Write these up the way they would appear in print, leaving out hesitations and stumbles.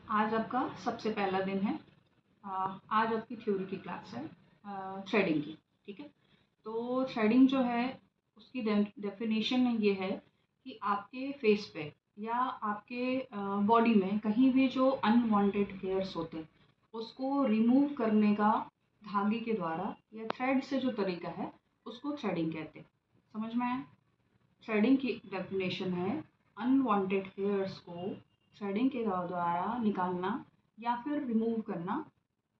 आज आपका सबसे पहला दिन है। आज आपकी थ्योरी की क्लास है थ्रेडिंग की। ठीक है, तो थ्रेडिंग जो है उसकी डेफिनेशन ये है कि आपके फेस पे या आपके बॉडी में कहीं भी जो अनवांटेड हेयर्स होते हैं उसको रिमूव करने का धागे के द्वारा या थ्रेड से जो तरीका है उसको थ्रेडिंग कहते हैं। समझ में आया? थ्रेडिंग की डेफिनेशन है अनवांटेड हेयर्स को थ्रेडिंग के द्वारा निकालना या फिर रिमूव करना,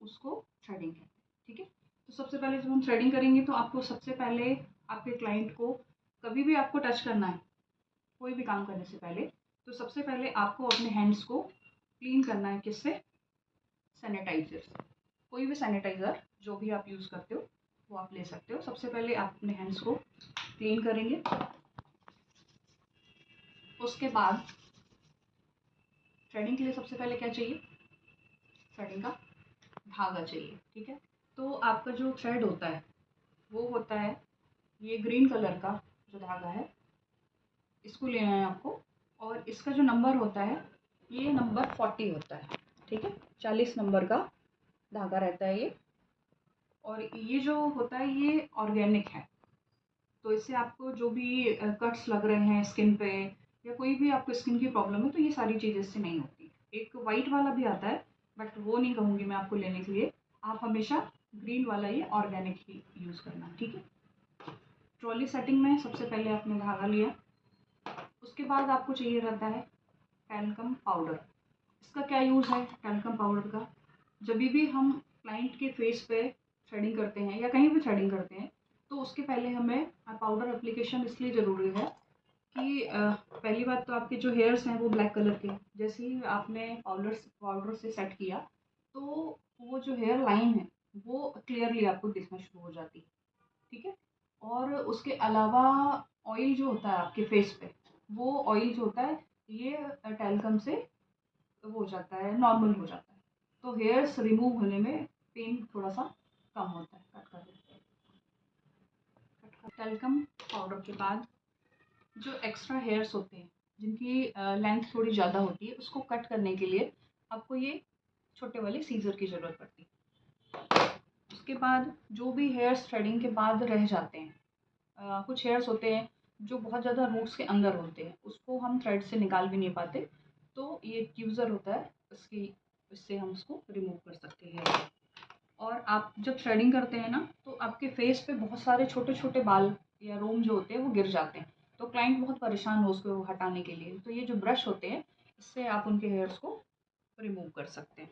उसको थ्रेडिंग कहते हैं। ठीक है, तो सबसे पहले जब हम थ्रेडिंग करेंगे तो आपको सबसे पहले आपके क्लाइंट को कभी भी आपको टच करना है कोई भी काम करने से पहले, तो सबसे पहले आपको अपने हैंड्स को क्लीन करना है। किससे? सैनिटाइजर से। कोई भी सैनिटाइज़र जो भी आप यूज़ करते हो वो आप ले सकते हो। सबसे पहले आप अपने हैंड्स को क्लीन करेंगे। उसके बाद थ्रेडिंग के लिए सबसे पहले क्या चाहिए? थ्रेडिंग का धागा चाहिए। ठीक है, तो आपका जो थ्रेड होता है वो होता है ये ग्रीन कलर का जो धागा है, इसको लेना है आपको। और इसका जो नंबर होता है ये नंबर 40 होता है। ठीक है, 40 नंबर का धागा रहता है ये। और ये जो होता है ये ऑर्गेनिक है, तो इससे आपको जो भी कट्स लग रहे हैं स्किन पे या कोई भी आपको स्किन की प्रॉब्लम है तो ये सारी चीज़ें इससे नहीं होती। एक वाइट वाला भी आता है बट वो नहीं कहूँगी मैं आपको लेने के लिए। आप हमेशा ग्रीन वाला ये ऑर्गेनिक ही यूज़ करना। ठीक है, ट्रॉली सेटिंग में सबसे पहले आपने धागा लिया। उसके बाद आपको चाहिए रहता है टैल्कम पाउडर। इसका क्या यूज़ है टैल्कम पाउडर का? जब भी हम क्लाइंट के फेस पे थ्रेडिंग करते हैं या कहीं भी थ्रेडिंग करते हैं तो उसके पहले हमें पाउडर एप्लीकेशन इसलिए ज़रूरी है कि पहली बात तो आपके जो हेयर्स हैं वो ब्लैक कलर के, जैसे ही आपने पाउडर से सेट किया तो वो जो हेयर लाइन है वो क्लियरली आपको दिखना शुरू हो जाती है। ठीक है, और उसके अलावा ऑयल जो होता है आपके फेस पे, वो ऑयल जो होता है ये टैल्कम से वो हो जाता है, नॉर्मल हो जाता है। तो हेयर्स रिमूव होने में पेन थोड़ा सा कम होता है। कट कर देते हैं। टैल्कम पाउडर के बाद जो एक्स्ट्रा हेयर्स होते हैं जिनकी लेंथ थोड़ी ज़्यादा होती है उसको कट करने के लिए आपको ये छोटे वाले सीज़र की ज़रूरत पड़ती है। उसके बाद जो भी हेयर्स थ्रेडिंग के बाद रह जाते हैं, कुछ हेयर्स होते हैं जो बहुत ज़्यादा रूट्स के अंदर होते हैं, उसको हम थ्रेड से निकाल भी नहीं पाते, तो ये ट्यूज़र होता है इसकी, इससे हम उसको रिमूव कर सकते हैं। और आप जब थ्रेडिंग करते हैं ना तो आपके फेस पे बहुत सारे छोटे छोटे बाल या रोम जो होते हैं वो गिर जाते हैं, तो क्लाइंट बहुत परेशान हो उसको हटाने के लिए। तो ये जो ब्रश होते हैं इससे आप उनके हेयर्स को रिमूव कर सकते हैं।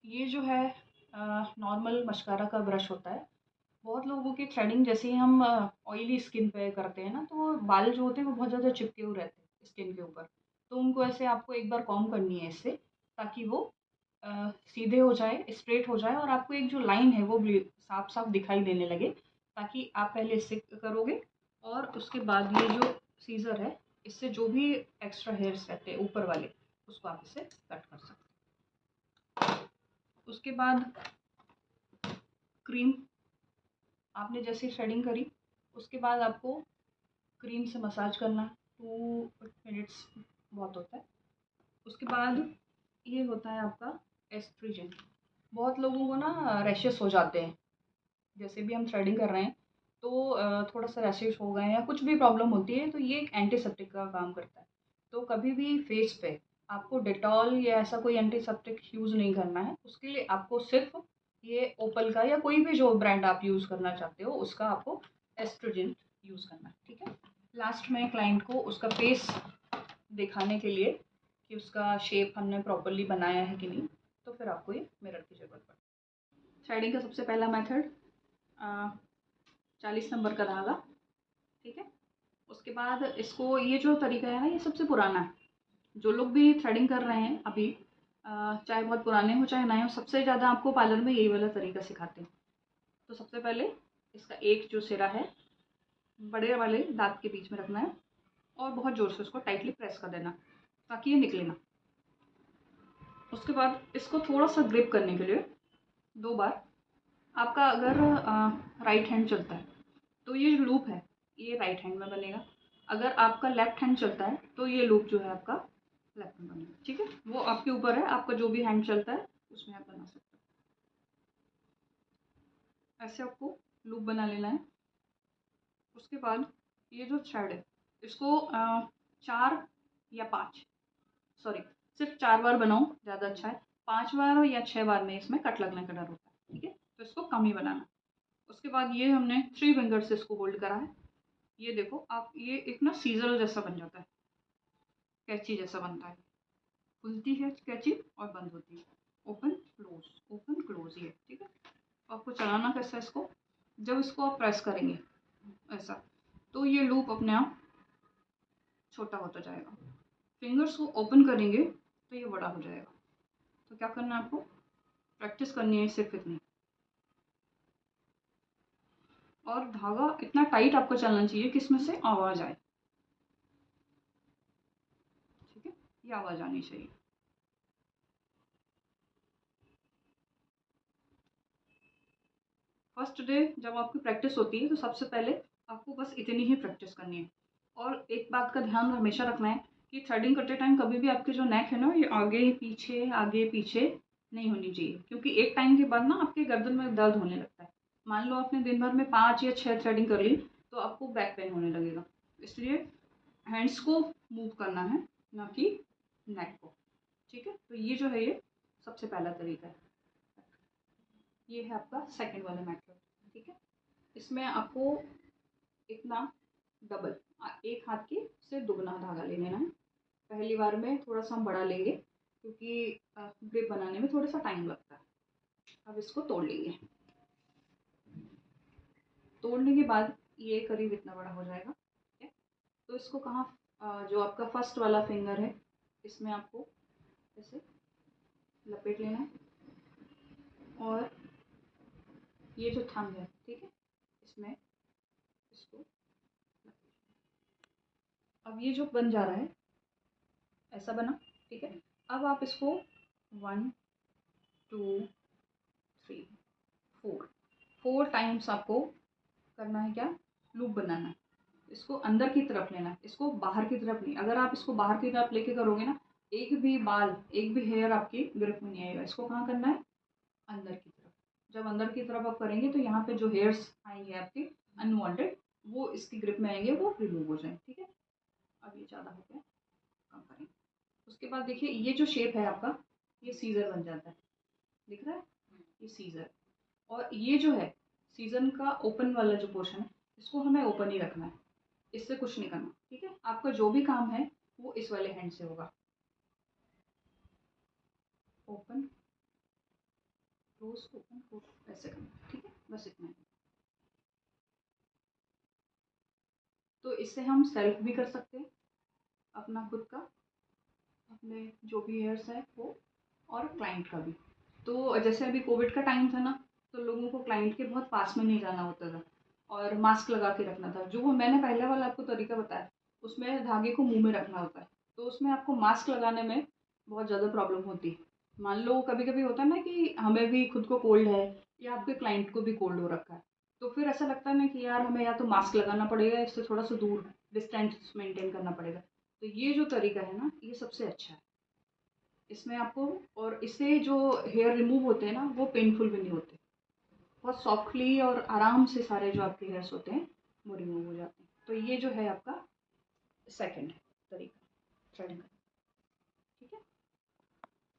ये जो है नॉर्मल मस्कारा का ब्रश होता है। बहुत लोगों की थ्रेडिंग जैसे ही हम ऑयली स्किन पे करते हैं ना तो बाल जो होते हैं वो बहुत ज़्यादा चिपके हुए रहते हैं स्किन के ऊपर, तो उनको ऐसे आपको एक बार कॉम्ब करनी है इससे, ताकि वो सीधे हो जाए, स्ट्रेट हो जाए और आपको एक जो लाइन है वो भी साफ साफ दिखाई देने लगे। ताकि आप पहले इससे करोगे और उसके बाद ये जो सीज़र है इससे जो भी एक्स्ट्रा हेयर्स रहते हैं ऊपर वाले उसको आप इससे कट कर सकते हैं। उसके बाद क्रीम, आपने जैसे थ्रेडिंग करी उसके बाद आपको क्रीम से मसाज करना, 2 मिनट्स बहुत होता है। उसके बाद ये होता है आपका एस्ट्रीजन। बहुत लोगों को ना रैशेस हो जाते हैं जैसे भी हम थ्रेडिंग कर रहे हैं, तो थोड़ा सा रैशेस हो गए या कुछ भी प्रॉब्लम होती है तो ये एक एंटीसेप्टिक का काम करता है। तो कभी भी फेस पे आपको डेटॉल या ऐसा कोई एंटीसेप्टिक यूज़ नहीं करना है। उसके लिए आपको सिर्फ ये ओपल का या कोई भी जो ब्रांड आप यूज़ करना चाहते हो उसका आपको एस्ट्रोजन यूज़ करना है। ठीक है, लास्ट में क्लाइंट को उसका फेस दिखाने के लिए कि उसका शेप हमने प्रॉपरली बनाया है कि नहीं, तो फिर आपको ये मिरर की ज़रूरत पड़ती है। थ्रेडिंग का सबसे पहला मेथड 40 नंबर का धागा। ठीक है, उसके बाद इसको, ये जो तरीका है ना ये सबसे पुराना है। जो लोग भी थ्रेडिंग कर रहे हैं अभी, चाहे बहुत पुराने हो चाहे नए हो, सबसे ज़्यादा आपको पार्लर में यही वाला तरीका सिखाते हैं। तो सबसे पहले इसका एक जो सिरा है बड़े वाले दांत के बीच में रखना है और बहुत ज़ोर से उसको टाइटली प्रेस कर देना ताकि ये निकले ना। उसके बाद इसको थोड़ा सा ग्रिप करने के लिए 2 बार, आपका अगर राइट हैंड चलता है तो ये जो लूप है ये राइट हैंड में बनेगा। अगर आपका लेफ्ट हैंड चलता है तो ये लूप जो है आपका फ्लैग में बनेगा, ठीक है। वो आपके ऊपर है, आपका जो भी हैंड चलता है उसमें आप बना सकते हो। ऐसे आपको लूप बना लेना है। उसके बाद ये जो थ्रेड है इसको 4 या 5, सॉरी सिर्फ 4 बार बनाओ, ज़्यादा अच्छा है। 5 बार या 6 बार में इसमें कट लगने का डर होता है, ठीक है, तो इसको कम ही बनाना। उसके बाद ये हमने 3 फिंगर से इसको होल्ड करा है। ये देखो आप, ये एक ना सीजर जैसा बन जाता है, कैंची जैसा बनता है। खुलती है कैंची और बंद होती है, ओपन क्लोज, ये ठीक है। तो आपको चलाना कैसा है इसको, जब इसको आप प्रेस करेंगे ऐसा, तो ये लूप अपने आप छोटा होता जाएगा। फिंगर्स को ओपन करेंगे तो ये बड़ा हो जाएगा। तो क्या करना है आपको, प्रैक्टिस करनी है सिर्फ इतनी। और धागा इतना टाइट आपको चलना चाहिए कि इसमें से आवाज़ आए, ठीक है, ये आवाज़ आनी चाहिए। फर्स्ट डे जब आपकी प्रैक्टिस होती है तो सबसे पहले आपको बस इतनी ही प्रैक्टिस करनी है। और एक बात का ध्यान हमेशा रखना है कि थ्रेडिंग करते टाइम कभी भी आपकी जो नेक है ना, ये आगे पीछे नहीं होनी चाहिए, क्योंकि एक टाइम के बाद ना आपके गर्दन में दर्द होने लगता है। मान लो आपने दिन भर में 5 या 6 थ्रेडिंग कर ली तो आपको बैक पेन होने लगेगा। इसलिए हैंड्स को मूव करना है, ना कि नेक को, ठीक है। तो ये जो है ये सबसे पहला तरीका है। ये है आपका सेकंड वाला मेथड, ठीक है। इसमें आपको इतना डबल, एक हाथ के से दुगना धागा ले लेना है। पहली बार में थोड़ा सा हम बड़ा लेंगे क्योंकि ग्रिप बनाने में थोड़ा सा टाइम लगता है। अब इसको तोड़ लेंगे। तोड़ने के बाद ये करीब इतना बड़ा हो जाएगा, ठीक है। तो इसको कहाँ, जो आपका फर्स्ट वाला फिंगर है इसमें आपको ऐसे लपेट लेना है। और ये जो थंब है, ठीक है, इसमें इसको, अब ये जो बन जा रहा है ऐसा बना, ठीक है। अब आप इसको 1 2 3 4 टाइम्स आपको करना है, क्या, लूप बनाना है। इसको अंदर की तरफ लेना है, इसको बाहर की तरफ नहीं। अगर आप इसको बाहर की तरफ लेके करोगे ना, एक भी बाल, एक भी हेयर आपकी ग्रिप में नहीं आएगा। इसको कहाँ करना है, अंदर की तरफ। जब अंदर की तरफ आप करेंगे तो यहाँ पे जो हेयर्स आएंगे आपके अनवांटेड, वो इसकी ग्रिप में आएंगे, वो रिमूव हो जाएंगे, ठीक है। अब ये ज़्यादा हो गया, कम करेंगे। उसके बाद देखिए ये जो शेप है आपका, ये सीजर बन जाता है, दिख रहा है, ये सीजर। और ये जो है सीजन का ओपन वाला जो पोर्शन है, इसको हमें ओपन ही रखना है, इससे कुछ नहीं करना, ठीक है। आपका जो भी काम है वो इस वाले हैंड से होगा। ओपन क्लोज, ओपन क्लोज, ऐसे करना, ठीक है, बस इतना ही। तो इससे हम सेल्फ भी कर सकते हैं अपना खुद का, अपने जो भी हेयर्स है वो, और क्लाइंट का भी। तो जैसे अभी कोविड का टाइम था ना, तो लोगों को क्लाइंट के बहुत पास में नहीं जाना होता था और मास्क लगा के रखना था। जो वो मैंने पहले वाला आपको तरीका बताया, उसमें धागे को मुंह में रखना होता है, तो उसमें आपको मास्क लगाने में बहुत ज़्यादा प्रॉब्लम होती है। मान लो कभी कभी होता है ना कि हमें भी खुद को कोल्ड है या आपके क्लाइंट को भी कोल्ड हो रखा है, तो फिर ऐसा लगता है ना कि यार हमें या तो मास्क लगाना पड़ेगा, इससे थोड़ा सा दूर डिस्टेंस मेंटेन करना पड़ेगा। तो ये जो तरीका है ना, ये सबसे अच्छा है। इसमें आपको, और इससे जो हेयर रिमूव होते हैं ना, वो पेनफुल भी नहीं होते, बहुत सॉफ्टली और आराम से सारे जो आपके हेयर्स होते हैं वो रिमूव हो जाते हैं। तो ये जो है आपका सेकंड तरीका थ्रेडिंग का, ठीक है।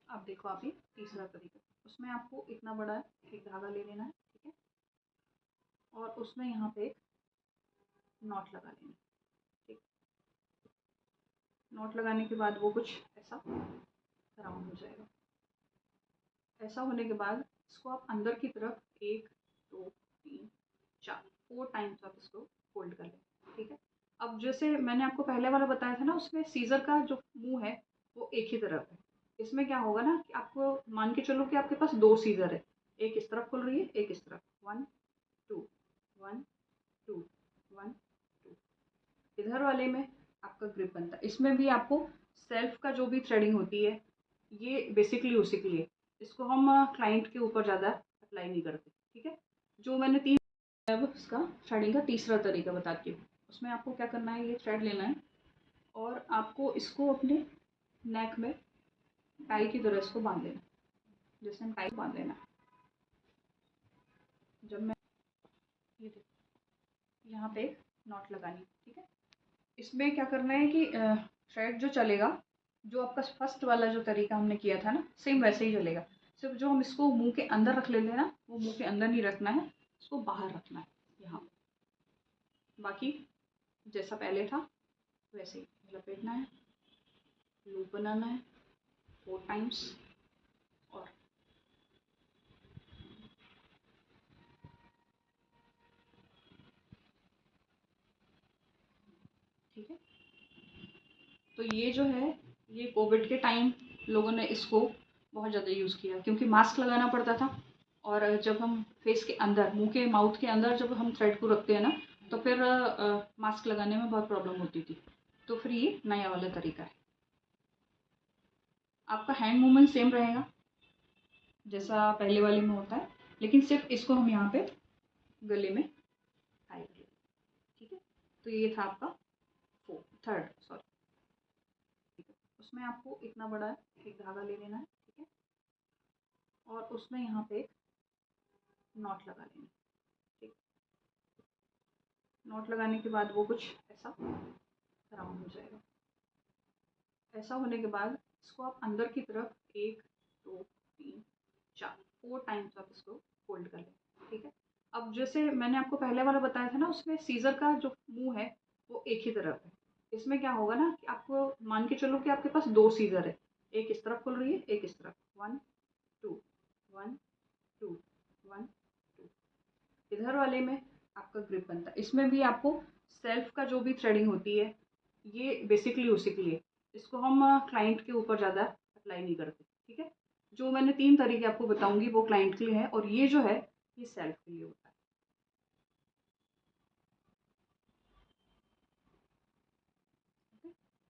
अब देखो आप ये तीसरा तरीका, उसमें आपको इतना बड़ा एक धागा ले लेना है, ठीक है। और उसमें यहाँ पे एक नॉट लगा लेना है, ठीक। नॉट लगाने के बाद वो कुछ ऐसा राउंड हो जाएगा। ऐसा होने के बाद इसको आप अंदर की तरफ 1 2 3 4 4 टाइम्स आप इसको फोल्ड कर लें, ठीक है। अब जैसे मैंने आपको पहले वाला बताया था ना, उसमें सीजर का जो मुंह है वो एक ही तरफ है। इसमें क्या होगा ना कि आपको मान के चलो कि आपके पास 2 सीजर है, एक इस तरफ खुल रही है, एक इस तरफ, 1 2 1 2 1 2। इधर वाले में आपका ग्रिप बनता है। इसमें भी आपको सेल्फ का जो भी थ्रेडिंग होती है, ये बेसिकली उसी के लिए, इसको हम क्लाइंट के ऊपर ज़्यादा अप्लाई नहीं करते, ठीक है। जो मैंने 3, अब इसका थ्रेडिंग का तीसरा तरीका बताती हूँ। उसमें आपको क्या करना है, ये थ्रेड लेना है और आपको इसको अपने नेक में टाई की तरह इसको बांध लेना, जैसे हम टाई बांध लेना। जब मैं ये देखो यहाँ पे एक नॉट लगानी, ठीक है। इसमें क्या करना है कि थ्रेड जो चलेगा, जो आपका फर्स्ट वाला जो तरीका हमने किया था ना, सेम वैसे ही चलेगा। सिर्फ जो हम इसको मुंह के अंदर रख लेते हैं ना, वो मुंह के अंदर नहीं रखना है, इसको बाहर रखना है यहाँ। बाकी जैसा पहले था वैसे ही लपेटना है, लूप बनाना है 4 टाइम्स और ठीक है। तो ये जो है, ये कोविड के टाइम लोगों ने इसको बहुत ज़्यादा यूज़ किया, क्योंकि मास्क लगाना पड़ता था। और जब हम फेस के अंदर, मुंह के माउथ के अंदर जब हम थ्रेड को रखते हैं ना, तो फिर मास्क लगाने में बहुत प्रॉब्लम होती थी। तो फिर ये नया वाला तरीका है। आपका हैंड मूवमेंट सेम रहेगा जैसा पहले वाले में होता है, लेकिन सिर्फ इसको हम यहाँ पे गले में टाई कर लेंगे, ठीक है। तो ये था आपका थर्ड, सॉरी। उसमें आपको इतना बड़ा एक धागा ले लेना है, ठीक है। और उसमें यहाँ पे एक नॉट लगा लेना, ठीक। नॉट लगाने के बाद वो कुछ ऐसा राउंड हो जाएगा। ऐसा होने के बाद इसको आप अंदर की तरफ 1 2 3 4 4 टाइम्स आप इसको फोल्ड कर लें, ठीक है। अब जैसे मैंने आपको पहले वाला बताया था ना, उसमें सीजर का जो मुंह है वो एक ही तरफ है। इसमें क्या होगा ना कि आपको मान के चलो कि आपके पास 2 सीजर है, एक इस तरफ खुल रही है, एक इस तरफ। 1 2 1 2 1 2। इधर वाले में आपका ग्रिप बनता है। इसमें भी आपको सेल्फ का जो भी थ्रेडिंग होती है, ये बेसिकली उसी के लिए। इसको हम क्लाइंट के ऊपर ज़्यादा अप्लाई नहीं करते, ठीक है। जो मैंने 3 तरीके आपको बताऊंगी वो क्लाइंट के लिए है, और ये जो है ये सेल्फ के लिए होता है।